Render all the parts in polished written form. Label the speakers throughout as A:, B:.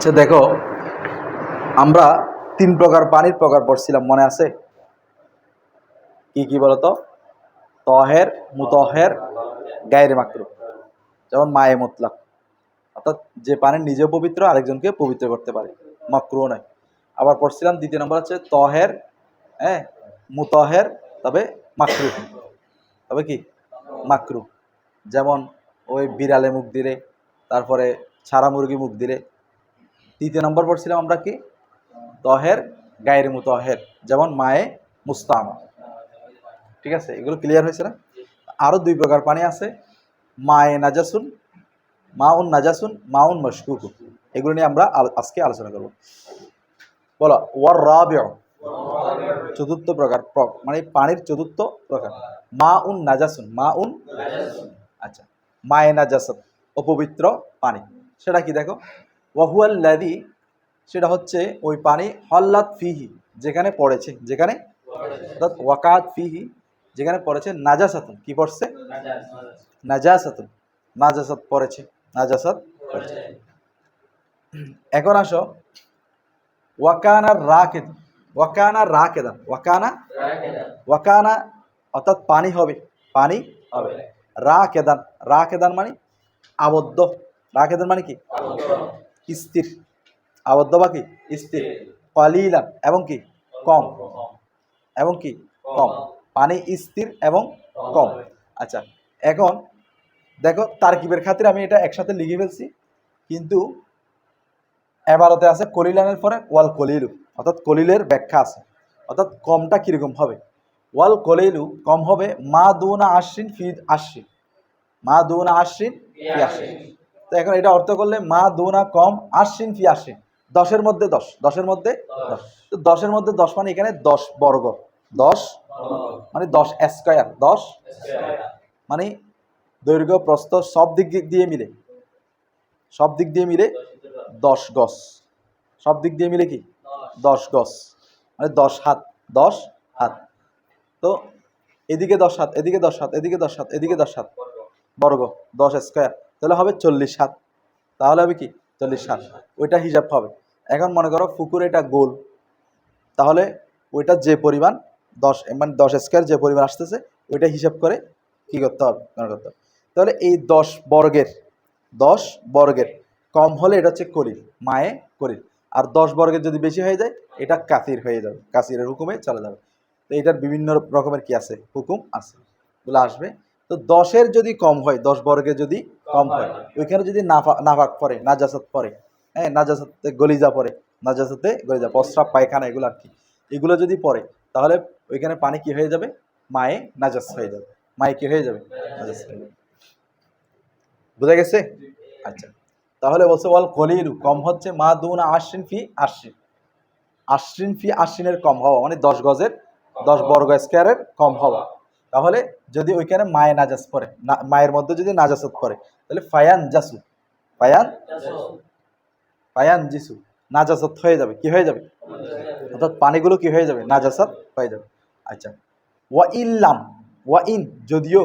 A: আচ্ছা দেখো, আমরা তিন প্রকার পানির প্রকার পড়ছিলাম, মনে আছে? কি কি বলতো? তহের, মুতহের, গায়রে মাকরুহ। যেমন মায়ে মুতলাক, অর্থাৎ যে পানি নিজেও পবিত্র আরেকজনকে পবিত্র করতে পারে, মাকরুহ নয়। আবার পড়ছিলাম দ্বিতীয় নম্বর হচ্ছে তহের, হ্যাঁ, মুতহের, তবে মাকরুহ, তবে কি মাকরুহ। যেমন ওই বিড়ালে মুখ দিলে, তারপরে ছাড়া মুরগি মুখ দিলে। তৃতীয় নম্বর পড়ছিলাম আমরা কি? তহের, গায়রে মুতহের, যেমন মায়ে মুস্তামা। ঠিক আছে, এগুলো ক্লিয়ার হয়েছে না? আরও দুই প্রকার পানি আছে, মায়ে নাজাসুন, মাউন নাজাসুন, মাউন মশকুক। এগুলো নিয়ে আমরা আজকে আলোচনা করব। বলো ওয়ার রাবিউ, চতুর্থ প্রকার, মানে পানির চতুর্থ প্রকার মাউন নাজাসুন। মাউন, আচ্ছা, মায়ে নাজাসাত, অপবিত্র পানি। সেটা কি দেখো, ওয়াহুয়াল্লাযী, সেটা হচ্ছে ওই পানি হল্লাত ফিহি, যেখানে পড়েছে, যেখানে অর্থাৎ ওয়াকাত ফিহি, যেখানে পড়েছে নাজাসাতুন, কি পড়ছে? নাজাসাতুন, নাজাসাত পড়েছে, নাজাসাত পড়েছে। এখন আসো ওয়াকানা রাকিদ, ওয়াকানা রাকিদান, ওয়াকানা, ওয়াকানা অর্থাৎ পানি হবে, পানি হবে। রাকিদান, রাকিদান মানে আবদ্ধ, রাকিদান মানে কি? স্থির, আবদ্ধ বা কি স্থির। কালিলান, এবং কি কম, এবং কি কম, পানি স্থির এবং কম। আচ্ছা, এখন দেখো তারকিবের খাতিরে আমি এটা একসাথে লিখে ফেলছি, কিন্তু এবারতে আছে কলিলানের পরে ওয়াল কলিলু, অর্থাৎ কলিলের ব্যাখ্যা আছে। অর্থাৎ কমটা কিরকম হবে? ওয়াল কলিলু, কম হবে মা দুনা আশ্রিন ফি আশ্রিন, মা দুনা আশ্রিন ফি আশ্রিন। তো এখন এটা অর্থ করলে মা দুনা কম, আশ্রিন ফি আশ্রিন, 10-এর মধ্যে 10, 10-এর মধ্যে 10। তো 10-এর মধ্যে 10 মানে এখানে 10 বর্গ, 10 মানে 10 স্কয়ার, 10 মানে দৈর্ঘ্য প্রস্থ সব দিক দিয়ে মিলে, সব দিক দিয়ে মিলে 10 গজ, সব দিক দিয়ে মিলে কি 10 গজ, মানে 10 হাত, 10 হাত। তো এদিকে 10 হাত, এদিকে 10 হাত, এদিকে 10 হাত, এদিকে 10 হাত বর্গ, 10 স্কয়ার, তাহলে হবে 40 হাত। তাহলে হবে কি 40 হাত, ওইটা হিসাব হবে। এখন মনে করো পুকুর এটা গোল, তাহলে ওইটা যে পরিমাণ 10, মানে 10 স্কয়ার যে পরিমাণ আসতেছে, ওইটা হিসাব করে কি করতে হবে, মনে করতে হবে। তাহলে এই 10 বর্গের, 10 বর্গের কম হলে এটা হচ্ছে কলিল, মায়ে কলিল। আর 10 বর্গের যদি বেশি হয়ে যায়, এটা কাসির হয়ে যাবে, কাসিরের হুকুমে চলে যাবে। তো এটার বিভিন্ন রকমের কি আছে, হুকুম আছে, এগুলো আসবে। তো 10-এর যদি কম হয়, 10 বর্গের যদি কম হয়, ওইখানে যদি নাফাক পড়ে, নাজাসাত পড়ে, হ্যাঁ, নাজাসাতে গলিজা পড়ে, নাজাসাতে গলিজা, প্রস্রাব পায়খানা এগুলো আর কি, এগুলো যদি পড়ে, তাহলে ওইখানে পানি কি হয়ে যাবে, মায়ে নাজাস হয়ে যাবে, মায়ে কি হয়ে যাবে, নাজাস হয়ে যাবে। বুঝা গেছে? আচ্ছা, তাহলে বলছে ওয়াল কলিলু, কম হচ্ছে মা দুনা আশ্রিন ফি আশ্রিন, আশ্রিন ফি আশ্রিনের কম হওয়া, মানে 10 গজের, 10 বর্গ স্কয়ারের কম হওয়া। তাহলে যদি ওইখানে মায়ে নাজাস পড়ে, মায়ের মধ্যে যদি নাজাসত পড়ে, তাহলে ফায়ান জাসু, ফায়ান, ফায়ান জিসু, নাজাসত হয়ে যাবে, কি হয়ে যাবে, অর্থাৎ পানিগুলো কি হয়ে যাবে, নাজাসাত হয়ে যাবে। আচ্ছা, ওয়া ইল্লাম, ওয়া ইন যদিও,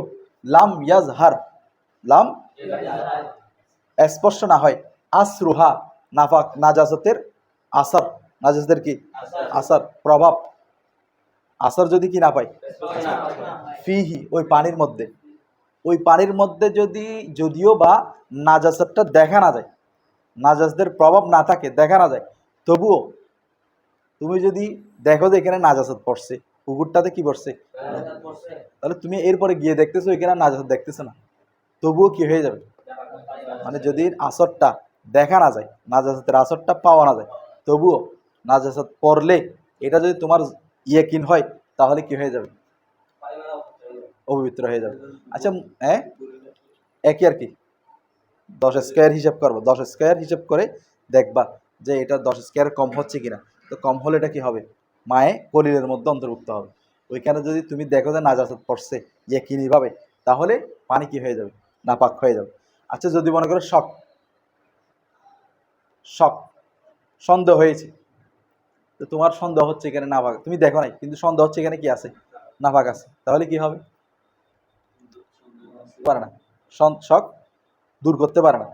A: লাম ইয়াজহার, লাম স্পর্শ না হয়, আসরুহা নাফাক, নাজাসতের আসার, নাজাসতের কি আসার, প্রভাব, আসার যদি কি না পাই, ফিহি ওই পানির মধ্যে, ওই পানির মধ্যে যদি যদিও বা নাজাসতটা দেখা না যায়, নাজাসদের প্রভাব না থাকে, দেখা না যায়, তবুও তুমি যদি দেখো যে এখানে নাজাসত পড়ছে, পুকুরটাতে কি পড়ছে, তাহলে তুমি এরপরে গিয়ে দেখতেছো এখানে নাজাসত দেখতেছো না, তবুও কি হয়ে যাবে, মানে যদি আসরটা দেখা না যায়, নাজাসাতের আসরটা পাওয়া না যায়, তবুও নাজাসাত পড়লে এটা যদি তোমার ইয়েকিন হয়, তাহলে কি হয়ে যাবে, অপবিত্র হয়ে যাবে। আচ্ছা, হ্যাঁ, একই আর কি, 10 স্কয়ার হিসাব করবো, 10 স্কয়ার হিসাব করে দেখবা যে এটা 10 স্কয়ার কম হচ্ছে কিনা। তো কম হলে এটা কি হবে, মায়ে কলিলের মধ্যে অন্তর্ভুক্ত হবে। ওইখানে যদি তুমি দেখো যে নাজাসাত পড়ছে ইয়েকিনি ভাবে, তাহলে পানি কি হয়ে যাবে, নাপাক হয়ে যাবে। আচ্ছা, যদি মনে করো শক, শক, সন্দেহ হয়েছে, তো তোমার সন্দেহ হচ্ছে এখানে নাপাক, তুমি দেখো নাই কিন্তু সন্দেহ হচ্ছে এখানে কি আছে, নাপাক আছে, তাহলে কি হবে, পারে না, শক দূর করতে পারে না,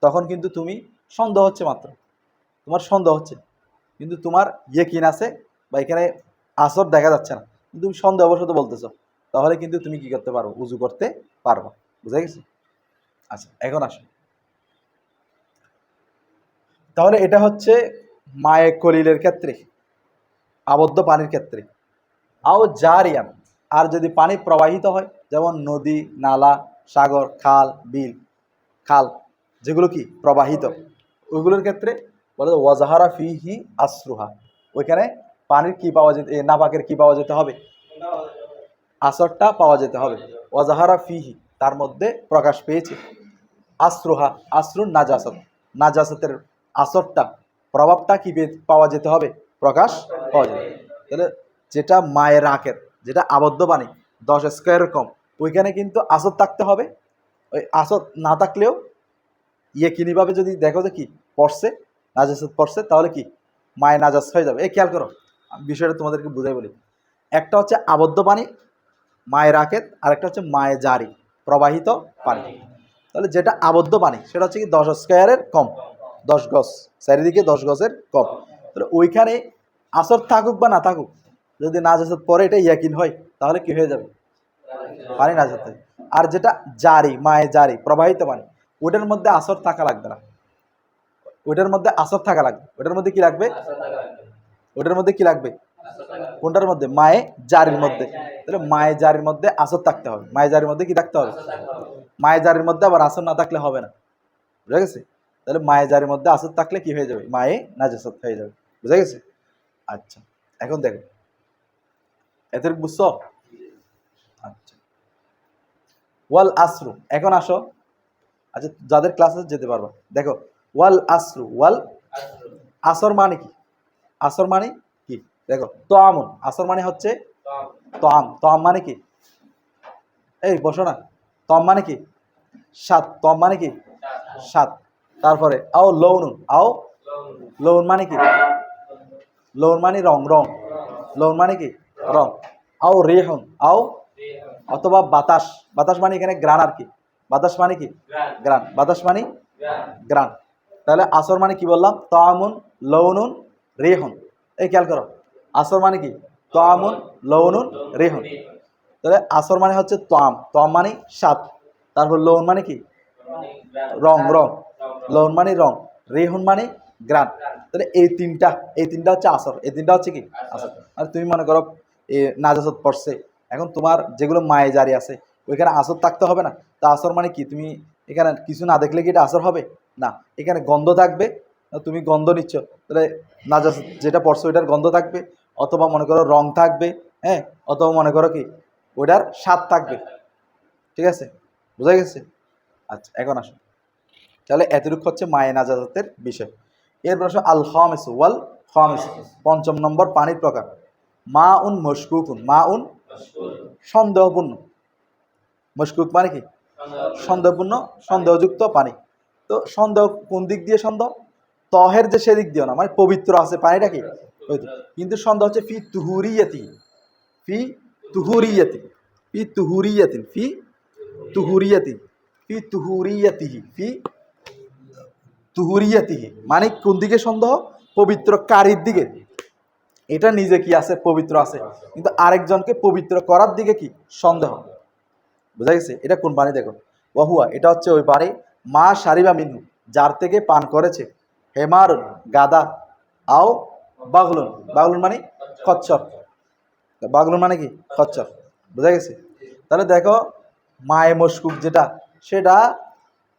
A: তখন কিন্তু তুমি সন্দেহ হচ্ছে মাত্র, তোমার সন্দেহ হচ্ছে, কিন্তু তোমার ইয়েকিন আছে বা এখানে আসর দেখা যাচ্ছে না, কিন্তু তুমি সন্দেহবশত বলতেছো, তাহলে কিন্তু তুমি কি করতে পারো? উজু করতে পারবো। বুঝা গেছে? আচ্ছা, এখন আসো। তাহলে এটা হচ্ছে মায়ে কলিলের ক্ষেত্রে, আবদ্ধ পানির ক্ষেত্রে। আও জারিয়ান, আর যদি পানি প্রবাহিত হয়, যেমন নদী, নালা, সাগর, খাল, বিল, খাল, যেগুলো কি প্রবাহিত, ওইগুলোর ক্ষেত্রে বলে ওয়াজাহারা ফিহি আসরুহা, ওইখানে পানির কি পাওয়া যেতে, নাপাকের কি পাওয়া যেতে হবে? আসরটা পাওয়া যেতে হবে। ওয়াজাহারা ফিহি, তার মধ্যে প্রকাশ পেয়েছে। আসরুহা, আসরুন নাজাসত, নাজাসতের আসরটা, প্রভাবটা কি পাওয়া যেতে হবে? প্রকাশ পাওয়া যাবে। তাহলে যেটা মায়ের রাখের, যেটা আবদ্ধ পানি 10 স্কোয়ারের কম, ওইখানে কিন্তু আসর থাকতে হবে। ওই আসর না থাকলেও কিনিভাবে যদি দেখো যে কি পড়ছে, নাজাসত পড়ছে, তাহলে কি মায়ে নাজাস হয়ে যাবে। এই খেয়াল করো, বিষয়টা তোমাদেরকে বুঝাই বলি। একটা হচ্ছে আবদ্ধ পানি মায়ের রাখের, আর একটা হচ্ছে মায়ে জারি, প্রবাহিত পানি। তাহলে যেটা আবদ্ধ পানি সেটা হচ্ছে কি 10 স্কোয়ারের কম, 10 গজ, চারিদিকে 10 গজের কম। তাহলে ওইখানে আসর থাকুক বা না থাকুক, যদি নাজাসত পরে এটা ইয়াকিন হয়, তাহলে কি হয়ে যাবে? পানি নাজাসত হয়। আর যেটা জারি, মায়ে জারি, প্রবাহিত পানি, ওটার মধ্যে আসর থাকা লাগবে না। ওটার মধ্যে আসর থাকা লাগবে। ওটার মধ্যে কি লাগবে? ওটার মধ্যে কি লাগবে? কোনটার মধ্যে? মায়ে জারির মধ্যে। তাহলে মায়ে জারির মধ্যে আসর থাকতে হবে। মায়ে জারির মধ্যে কি থাকতে হবে? মায়ে জারির মধ্যে আবার আসর না থাকলে হবে না। বুঝা গেছে? তাহলে মায়ে জারির মধ্যে আসর থাকলে কি হয়ে যাবে? মায়ে নাজাসত হয়ে যাবে। বুঝা গেছে? আচ্ছা, এখন দেখো, এদের বুঝছো? আচ্ছা, ওয়াল আসরু, এখন আসো। আচ্ছা, যাদের ক্লাসে যেতে পারবা, দেখো, ওয়াল আসরু, ওয়াল আসর মানে কি? আসর মানে কি? দেখো, তো আমন, আসর মানে হচ্ছে তম, তম মানে কি? এই বসো না। তম মানে কি? সাত, তম মানে কি? সাত। তারপরে আও লৌনুন, আও লৌন মানে কি? লৌন মানে রং, রং, লৌন মানে কি? রং। আও রেহন, আও অথবা বাতাস, বাতাস মানে এখানে গ্রান আর কি। বাতাস মানে কি? গ্রান, বাতাস মানে গ্রান। তাহলে আসর মানে কি বললাম? তামুন, লৌনুন, রেহন। এই খেয়াল করো, আসর মানে কি? তামুন, লৌনুন, রেহন। তাহলে আসর মানে হচ্ছে তাম, তাম মানে সাত। তারপর লৌন মানে কি? রং, রং, লৌন মানে রং, রেহন মানে গ্রান। তাহলে এই তিনটা হচ্ছে আসর, এই তিনটা হচ্ছে কি? আসর। আর তুমি মনে করো নাজাসত পড়ছে, এখন তোমার যেগুলো মায়ে জারি আছে, ওইখানে আসর থাকতে হবে না। তা আসর মানে কি? তুমি এখানে কিছু না দেখলে কি এটা আসর হবে? না, এখানে গন্ধ থাকবে, তুমি গন্ধ নিচ্ছ, তাহলে নাজাসত যেটা পড়ছো ওইটার গন্ধ থাকবে, অথবা মনে করো রং থাকবে, হ্যাঁ, অথবা মনে করো কি ওইটার স্বাদ থাকবে। ঠিক আছে? বোঝা গেছে? আচ্ছা, এখন আসো। তাহলে এতটুকু হচ্ছে মায়ে নাজাতের বিষয়। এরপর আসো আল খামিস ওয়াল খামিস, ৫ম নম্বর পানির প্রকার। মা উন মশকুকুন, মা উন সন্দেহপূর্ণ, মশকুক মানে কি? সন্দেহপূর্ণ, সন্দেহযুক্ত পানি। তো সন্দেহ কোন দিক দিয়ে সন্দেহ? তহের যে সেদিক দিও না, মানে পবিত্র আছে পানিটা কি? পবিত্র। কিন্তু সন্দেহ হচ্ছে ফি তুহুরিয়াতি, ফি তুহুরিয়াতি, ফি তুহুরিয়াতিন, ফি তুহুরিয়াতি, ফি তুহুরিয়াতিহি, ফি তুহুরিয়াতিহি, মানে কোন দিকে সন্দেহ? পবিত্র কারীর দিকে। এটা নিজে কি আছে? পবিত্র আছে, কিন্তু আরেকজনকে পবিত্র করার দিকে কি সন্দেহ। বুঝা গেছে? এটা কোন পানি? দেখো, ওয়াহুয়া, এটা হচ্ছে ওই পানি, মা সারিবা মিনহু, যার থেকে পান করেছে, হেমারুন, গাদা, আও বাগলুন, বাগলুন মানে খচ্চর, বাগলুন মানে কি? খচ্চর। বুঝা গেছে? তাহলে দেখো, মায়ে মশকুক যেটা, সেটা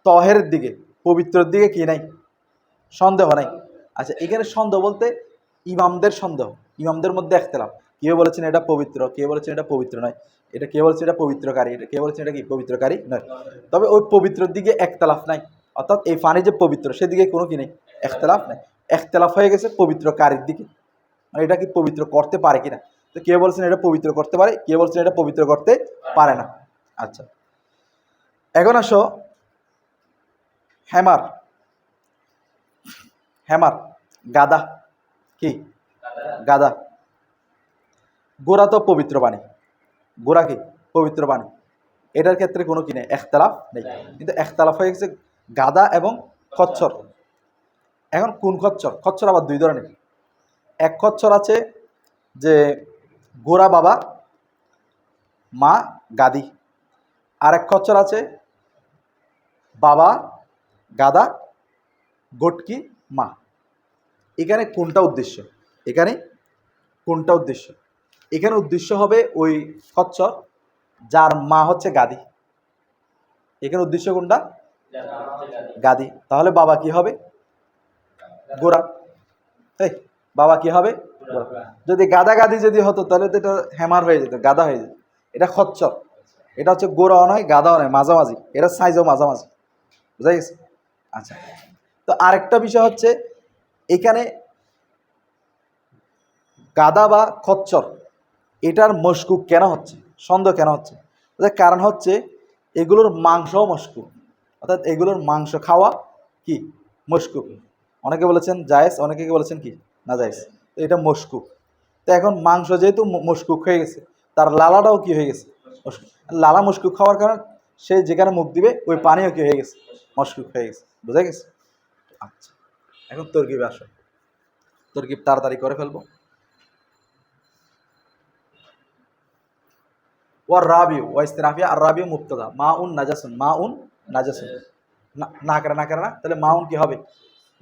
A: তহের দিকে, পবিত্রের দিকে কি নাই? সন্দেহ নাই। আচ্ছা, এখানে সন্দেহ বলতে ইমামদের সন্দেহ, ইমামদের মধ্যে একতলাফ। কেউ বলেছেন এটা পবিত্র, কেউ বলেছেন এটা পবিত্র নয়, এটা কেউ বলেছে এটা পবিত্রকারী, এটা কেউ বলেছেন এটা কি পবিত্রকারী নয়। তবে ওই পবিত্রের দিকে একতলাফ নাই, অর্থাৎ এই পানি যে পবিত্র সেদিকে কোনো কি নেই, একতলাফ নাই। একতলাফ হয়ে গেছে পবিত্রকারীর দিকে, মানে এটা কি পবিত্র করতে পারে কিনা। তো কেউ বলছেন এটা পবিত্র করতে পারে, কেউ বলছেন এটা পবিত্র করতে পারে না। আচ্ছা, এখন আসো হ্যামার, হ্যামার, গাদা, কি? গাদা। গোড়া তো পবিত্র পানি, গোড়া কি? পবিত্র পানি। এটার ক্ষেত্রে কোনো কি নেই, একতলাফ নেই। কিন্তু একতলাফ হয়ে গেছে গাদা এবং খচ্চর। এখন কোন খচ্চর? খচ্চর আবার দুই ধরনের। এক খচ্চর আছে যে গোরা বাবা মা গাদি, আর এক খচ্চর আছে বাবা গাদা গটকি মা। এখানে কোনটা উদ্দেশ্য? এখানে কোনটা উদ্দেশ্য? এখানে উদ্দেশ্য হবে ওই খচ্চর যার মা হচ্ছে গাদি। এখানে উদ্দেশ্য কোনটা? গাদি। তাহলে বাবা কি হবে? গোরা। এই বাবা কি হবে? গোরা। যদি গাদা গাদি যদি হতো তাহলে তো এটা হ্যামার হয়ে যেত, গাদা হয়ে যেত। এটা খচ্চর, এটা হচ্ছে গোরাও নয় গাদাও নয়, মাঝামাঝি। এটা সাইজও মাঝামাঝি। বুঝা গেছে? আচ্ছা, তো আরেকটা বিষয় হচ্ছে এখানে গাদা বা খচ্চর এটার মশকুক কেন হচ্ছে, সন্দেহ কেন হচ্ছে? এটার কারণ হচ্ছে এগুলোর মাংসও মশকুক, অর্থাৎ এগুলোর মাংস খাওয়া কি মশকুক। অনেকে বলেছেন জায়েজ, অনেকে বলেছেন কি না জায়েজ। তো এটা মশকুক। তো এখন মাংস যেহেতু মশকুক হয়ে গেছে, তার লালাটাও কি হয়ে গেছে? মশকুক। লালা মশকুক খাওয়ার কারণে সে যেখানে মুখ দিবে ওই পানিও কি হয়ে গেছে? মশকুক হয়ে গেছে। বুঝা গেছে? আচ্ছা, এখন তরকিবে আসো। তরকিব তাড়াতাড়ি করে ফেলবো। والرابع واستنافيا الرابع মুবতাদা মাউন নাজাসুন, মাউন নাজাসুন। না করে না করে না, তাহলে মাউন কি হবে?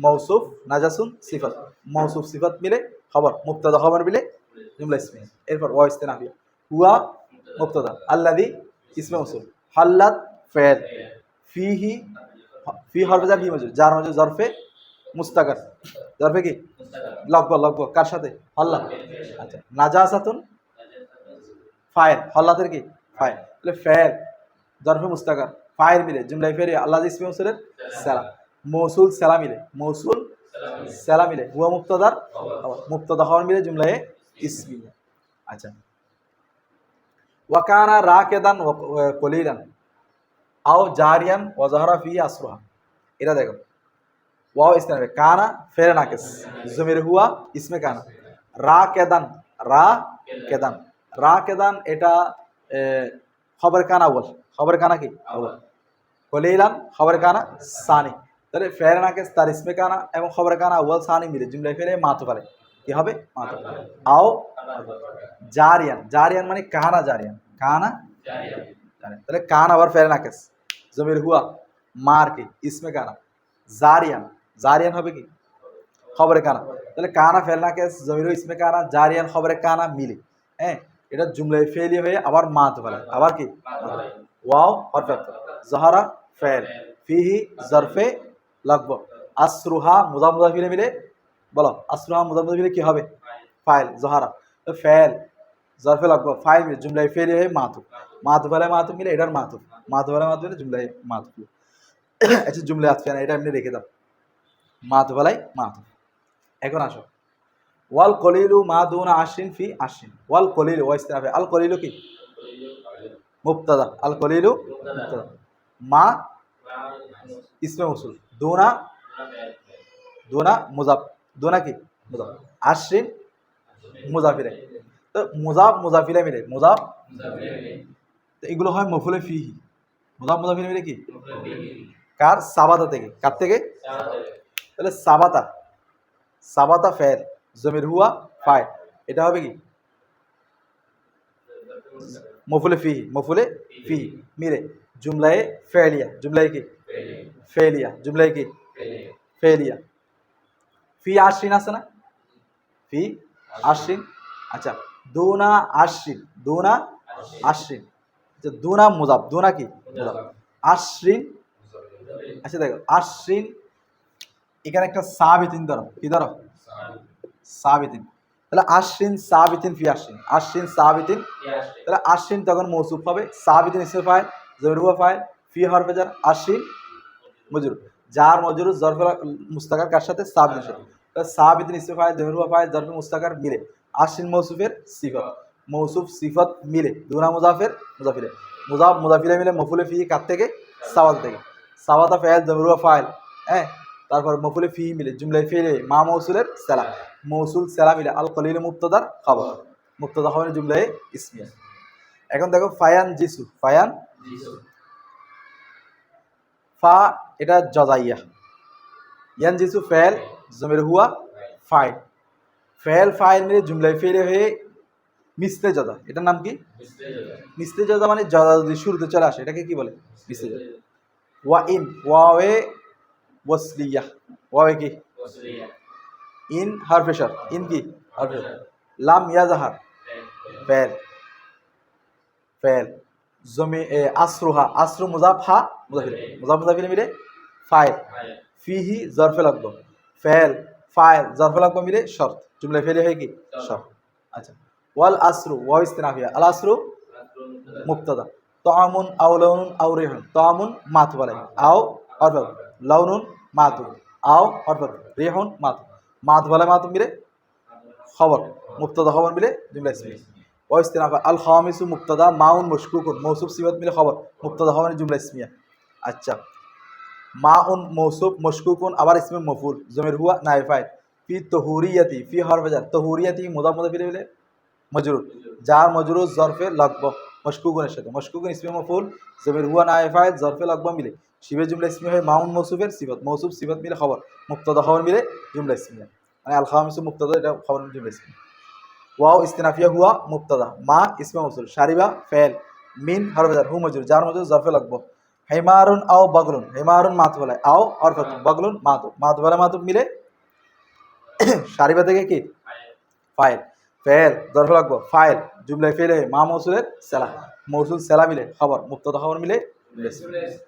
A: মৌসুফ, নাজাসুন সিফাত। মৌসুফ সিফাত মিলে খবর, মুবতাদা খবর মিলে জুমলা ইসমিয়া। এরপর ওয়া ইস্তিনাফিয়া হুয়া মুবতাদা, আল্লাযী ইসমে মৌসুফ, হাল্লাত ফাইল, ফিহি ফি হরফে জার ফি মজুর, জার মজুর জরফে মুস্তাকার। জরফে কি লগব, লগব কার সাথে? হাল্লা। আচ্ছা, নাজাসাতুন ফাইল, হল্লাতের কি ফাইল, তাহলে ফেল জরফে মুস্তাকার ফাইল মিলে জুমলাই ফেরি আল্লাহ ইসমে মৌসুলের সেলা, মৌসুল সেলা মিলে, মৌসুল সেলা মিলে হুয়া মুক্তদার মুক্তদা হওয়ার মিলে জুমলাই ইসমি। আচ্ছা, ওয়াকানা রাকেদান কলিলান আও জারিয়ান ওয়া যাহরা ফি আসরুহা। এটা দেখো ওয়াও ইসলামে কানা ফেরে নাকিস, জমির হুয়া ইসমে কানা, রাকেদান, রাকেদান, রাকেদান এটা খবর কানা আউয়াল, খবর কানা কি আউয়াল, কলিলান খবর কানা সানি। তাহলে ফেরে নাকিস তার ইসমে কানা এবং খবর কানা আউয়াল সানি মিলে জুমলায় ফেরে মাতু পারে, কি হবে? মাতু। আও জারিয়ান, জারিয়ান মানে কানা জারিয়ান, কানা জারিয়ান। তাহলে কান আবার ফেরে নাকিস, জমির হুয়া মার কি ইসমে কানা, জারিয়ান, জারিয়ান হবে কি খবরে কানা। তাহলে কানা ফেলনা কেস জমির ইসমে কানা জারিয়ান খবরে কানা মিলে, হ্যাঁ এটা জুমলায় ফেলি হয়ে আবার মাত ফেলে, আবার কি ওয়াও পারফেক্ট, জহরা ফেল, ফিহি জরফে লাগব, আসরুহা মুদাফ মুদাফিলে মিলে, বলো আসরুহা মুদাফ মুদাফিলে কি হবে? ফাইল জহরা। তো ফেল জরফে লাগব ফাইল মিলে জুমলায় ফেলি হয়ে মাতু, মাতু ফেলে মাতু মিলে এটার মাতু, মাতু ফেলে মাতু মিলে জুমলায় মাতু। আচ্ছা, জুমলায় আসছে না, এটা এমনি রেখে দাও, মাতু ফেলাই মাতু। এখন আসো ওয়াল কলিলু মা দুনা আশরিন ফি আশরিন, ওয়াল কলিলু ওয়া ইস্তিনাফে, আল কলিলু কি মুবতাদা, আল কলিলু মুবতাদা, মা ইসমে মৌসুল, দুনা দুনা মুজাফ, দুনা কি মুজাফ, আশরিন মুজাফিরে। তো মুজাফ মুজাফিলে মিলে, মুজাফ তো এগুলো হয় মফুলে ফিহি, মুজাফ মুজাফিলে মিলে কি কার? সাবাতা থেকে, কার থেকে? তাহলে সাবাতা, সাবাতা ফেল জমির হুয়া ফাইল, এটা হবে কি মফুলে ফিহি, মফুলে ফিহি মিলে জুমলায়ে ফেলিয়া, জুমলায়ে কি ফেলিয়া, জুমলায়ে কি ফেলিয়া। ফি আশরিন আছে না, ফি আশরিন। আচ্ছা, দুনা আশরিন, দুনা আশরিন, আচ্ছা দুনা মুজাফ, দুনা কি মুজাফ, আশরিন। আচ্ছা দেখো আশরিন এখানে একটা সাবিতিন ধরো, কি ধরো? সাবিতিন। তাহলে আশরিন সাবিতিন ফি আশরিন, আশরিন সাবিতিন, তাহলে আশরিন তখন মৌসুফ হবে, সাবিতিন ইসমে ফাইল জমির হুয়া ফাইল, ফি হরফে জার, আশরিন মজরুর, জার মজরুর জরফে মুস্তাকার কার সাথে? সাবিতিন সাথে। তাহলে সাবিতিন ইসমে ফাইল জমির হুয়া ফাইল জরফে মুস্তাকার মিলে আশরিন মৌসুফের সিফত, মৌসুফ সিফত মিলে দুনা মুজাফের মুজাফিরে, মুজাফ মুজাফিরে মিলে মফুলে ফি কার থেকে? সাওয়াত থেকে, সাওয়াতা ফাইল জমির হুয়া ফাইল, হ্যাঁ তারপর মফুলে ফি মিলে জুমলায় ফেলে মা মৌসুলের সেলা, মৌসুল সেলা মিলে আল কলিল মুবতাদার খবর, মুবতাদা খবরের জুমলায় ইসমিয়া। এখন দেখো ফায়ান জিসু, ফায়ান ফা এটা জজাইয়া, ইয়ান জিসু ফেল জমির হুয়া ফাইল। ফেল ফাইল মিলে জুমলায় ফেলে হয়ে মিস্তে জাদা, এটার নাম কি? মিস্তে জাদা মানে জাদা যদি শুরুতে চলে আসে এটাকে কি বলে? মিস্তে জাদা। ওয়া ইন, ওয়াওয়ে ওয়াসলিয়া, ওয়াওয়ে কি? ইন হারফেশার, ইন কি? হারফেশার। লাম ইয়াজাহার ফেল, ফেল। জমি আসরুহা, আসরু মুজাফ হা মুজাফিলে, মুজাফ মুজাফিলে মিলে ফাইল। ফিহি জরফেল আকবর, ফেল ফাইল জরফেল আকবর মিলে শর্ত, জুমলায় ফেলে হয় কি? শর্ত। আচ্ছা, ওয়াল আসরু ওয়া ইস্তিনাফিয়া, আল আসরু মুবতাদা, তাআমুন আও লাউনুন আও রিহুন, তাআমুন মাত বলে আও অর্ফাত, লাউনুন মাতু আও অর্ফাত, রিহুন মাতু, মাত বলে মাতু মিলে খবর, মুবতাদা খবর মিলে জুমলা ইসমিয়া। ওয়া ইস্তিনাফা আল খামিসু মুবতাদা মাউন মুশকুকুন, মৌসুফ সিফাত মিলে খবর, মুবতাদা খবর জুমলা ইসমিয়া। আচ্ছা, মাউন মৌসুফ মুশকুকুন আবার ইসমে মফুল, জমির হুয়া নায়েব ফাইল। ফি তহুরিয়াতি, ফি হরফ জার, তহুরিয়াতি মুদাফ মুদাফ ইলাইহি মিলে মজরুর, যার মজরুর জরফে লাগব মশকুকুনের সাথে, মশকুকুন ইসমে মফুল, জমির হুয়া নায়েব ফাইল, জরফে লাগব মিলে শিবে জুমলা ইসমিয়া হয় মাউন মৌসুফের সিফাত, মৌসুফ সিফাত মিলে খবর, মুবতাদা খবর মিলে জুমলা ইসমিয়া। মানে আল খামিসু মুবতাদা, এটা খবর জুমলা ইসমিয়া। ওয়াও ইস্তিনাফিয়া হুয়া মুবতাদা, মা ইসমে মৌসুল, শারিবা ফেল, মিন হরফ জার, হু মজরুর, যার মজরুর জরফে লাগব। হেমারুন আও বাগলুন, হেমারুন মাতু বলে আও অরফাত, বাগলুন মাতু, মাতু বলে মাতু মিলে শারিবা থেকে কি? ফাইল। ফেল জরফে লাগব, ফাইল জুমলায় ফেলে মা মৌসুলের সেলা, মৌসুল সেলা মিলে খবর, মুবতাদা খবর মিলে জুমলা ইসমিয়া।